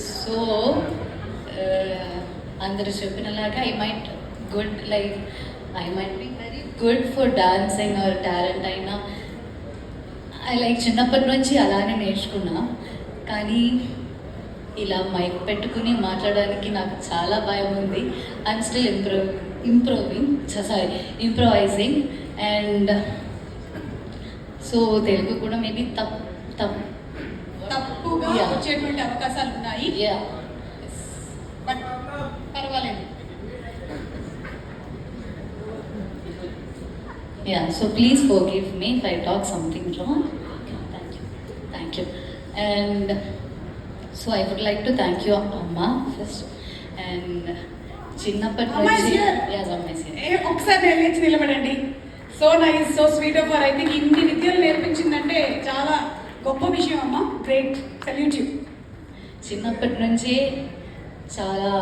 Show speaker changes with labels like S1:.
S1: So అందరూ చెప్పినలాగా I might be very good for dancing or talent అయినా చిన్నప్పటి నుంచి అలానే నేర్చుకున్నా. కానీ ఇలా మైక్ పెట్టుకుని మాట్లాడడానికి నాకు చాలా భయం ఉంది. I'm still improvising and so Telugu కూడా మేబీ
S2: తప్పుగా వచ్చేటువంటి అవకాశాలు ఉన్నాయి. బట్ పర్వాలేదు.
S1: So please forgive me if I talk something wrong. Thank you. And so I would like to thank you, Amma, first. And చిన్నప్పటి నుంచి
S2: ఒకసారి లేచి నిలబడండి. So nice, so sweet of her. I think ఇన్ని విద్యలు నేర్పించిందంటే చాలా గొప్ప విషయం అమ్మ. Great, salute you.
S1: చిన్నప్పటి నుంచి చాలా